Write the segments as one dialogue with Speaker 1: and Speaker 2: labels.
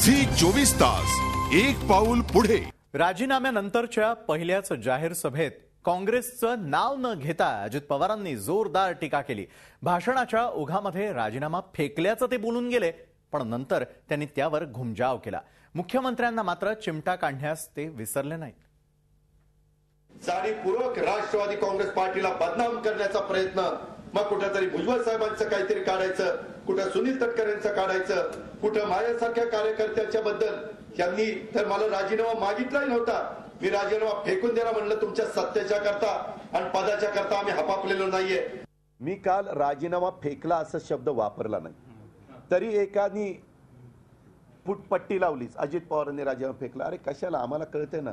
Speaker 1: Zee 24 Taas एक पाऊल पुढे।
Speaker 2: राजीनाम्यानंतरच्या पहिल्याच जाहीर सभेत काँग्रेसचं नाव न घेता अजित पवारांनी जोरदार टीका केली। भाषणाच्या ओघामध्ये राजीनामा फेकल्याचं ते बोलून गेले, पण नंतर त्यांनी त्यावर घुमजाव केला। मुख्यमंत्र्यांना मात्र चिमटा काढण्यास ते विसरले नाहीत।
Speaker 3: जाणीवपूर्वक राष्ट्रवादी काँग्रेस पार्टीला बदनाम करण्याचा प्रयत्न, मग कुठेतरी भुजबळ साहेबांचं काहीतरी काढायचं, कुठं सुनील तटकरेंचं काढायचं, कुठं माझ्यासारख्या कार्यकर्त्याच्या बद्दल यांनी तर मला राजीनामा मागितलाही नव्हता। मी राजीनामा फेकून द्यायला म्हणलं तुमच्या सत्तेच्या करता आणि पदाच्या करता आम्ही हपापलेलो नाहीये।
Speaker 4: मी काल राजीनामा फेकला असा शब्द वापरला नाही, तरी एकानी फुटपट्टी लावलीच, अजित पवारांनी राजीनामा फेकला। अरे कशाला, आम्हाला कळते ना,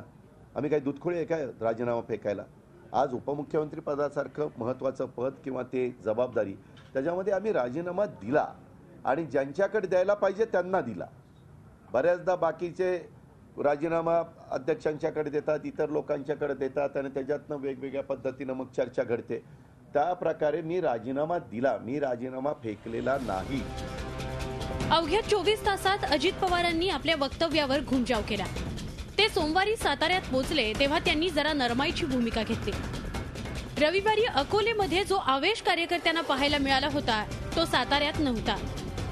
Speaker 4: आम्ही काही दूधखोळे आहे काय राजीनामा फेकायला। आज उपमुख्यमंत्री पदासारखं महत्त्वाचं पद किंवा ते जबाबदारी, त्याच्यामध्ये आम्ही राजीनामा दिला आणि ज्यांच्याकडे द्यायला पाहिजे त्यांना दिला। बऱ्याचदा बाकीचे राजीनामा अध्यक्षांच्याकडे देतात, इतर लोकांच्याकडे देतात आणि त्याच्यातनं वेगवेगळ्या पद्धतीनं मग चर्चा घडते। त्या प्रकारे मी राजीनामा दिला, मी राजीनामा फेकलेला नाही।
Speaker 5: अवघ्या 24 तासात अजित पवारांनी आपल्या वक्तव्यावर घुमजाव केला। ते सोमवारी साताऱ्यात पोहोचले तेव्हा त्यांनी जरा नरमाईची भूमिका घेतली। रविवारी अकोलेमध्ये जो आवेश कार्यकर्त्यांना पाहायला मिळाला होता तो साताऱ्यात नव्हता।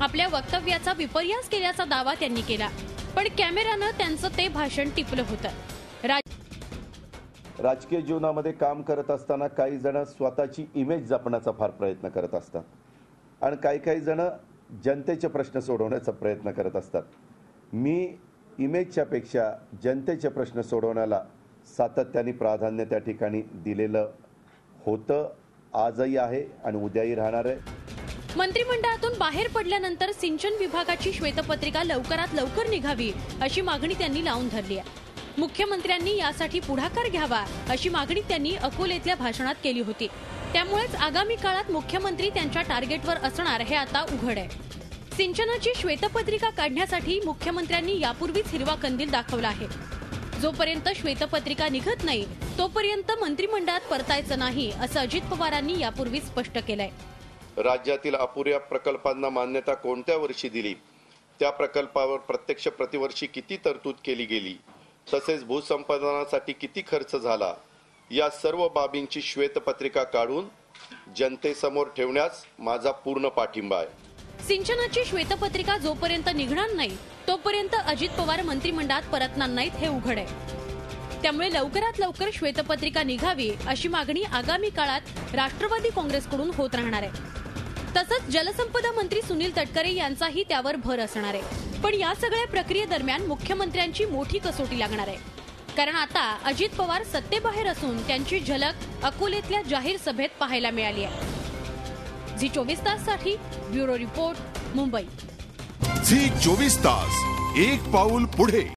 Speaker 5: आपल्या वक्तव्याचा विपर्यास केल्याचा दावा त्यांनी केला, पण कॅमेरानं त्यांचं ते भाषण टिपलं होतं।
Speaker 4: राजकीय जीवनामध्ये काम करत असताना काही जण स्वतःची इमेज जपण्याचा फार प्रयत्न करत असतात आणि काही जण जनतेचे प्रश्न सोडवण्याचा प्रयत्न करत असतात। मी इमेजच्या पेक्षा जनतेचे प्रश्न सोडवण्याला सातत्याने प्राधान्य त्या ठिकाणी दिलेलं होतं, आजही आहे आणि उद्याही राहणार आहे।
Speaker 5: मंत्रिमंडळातून बाहेर पडल्यानंतर सिंचन विभागाची श्वेतपत्रिका लवकरात लवकर निघावी अशी मागणी त्यांनी लावून धरली आहे। मुख्यमंत्र्यांनी यासाठी पुढाकार घ्यावा अशी मागणी त्यांनी अकोलेतल्या भाषणात केली होती। त्यामुळेच आगामी काळात मुख्यमंत्री त्यांच्या टार्गेटवर असणार हे आता उघड आहे। सिंचनाची श्वेतपत्रिका काढण्यासाठी मुख्यमंत्र्यांनी यापूर्वीच हिरवा कंदील दाखवला आहे। जोपर्यंत श्वेतपत्रिका निघत नाही तोपर्यंत मंत्रिमंडळात परतायचं नाही असं अजित पवारांनी यापूर्वी स्पष्ट केलंय।
Speaker 3: राज्यातील अपुऱ्या प्रकल्पांना मान्यता कोणत्या वर्षी दिली, त्या प्रकल्पावर प्रत्यक्ष प्रतिवर्षी किती तरतूद केली गेली, तसेच भूसंपादनासाठी किती खर्च झाला, या सर्व बाबींची श्वेतपत्रिका काढून जनतेसमोर ठेवण्यास माझा पूर्ण पाठिंबा आहे।
Speaker 5: सिंचनाची श्वेतपत्रिका जोपर्यंत निघणार नाही तोपर्यंत अजित पवार मंत्रिमंडळात परतणार नाहीत हे उघड आहे। त्यामुळे लवकरात लवकर श्वेतपत्रिका निघावी अशी मागणी आगामी काळात राष्ट्रवादी काँग्रेसकडून होत राहणार आहे। तसंच जलसंपदा मंत्री सुनील तटकरे यांचाही त्यावर भर असणार आहे। पण या सगळ्या प्रक्रियेदरम्यान मुख्यमंत्र्यांची मोठी कसोटी लागणार आहे, कारण आता अजित पवार सत्तेबाहेर असून त्यांची झलक अकोलेतल्या जाहीर सभेत पाहायला मिळाली आहे। झी 24 ताससाठी ब्युरो रिपोर्ट, मुंबई।
Speaker 1: झी 24 तास एक पाऊल पुढे।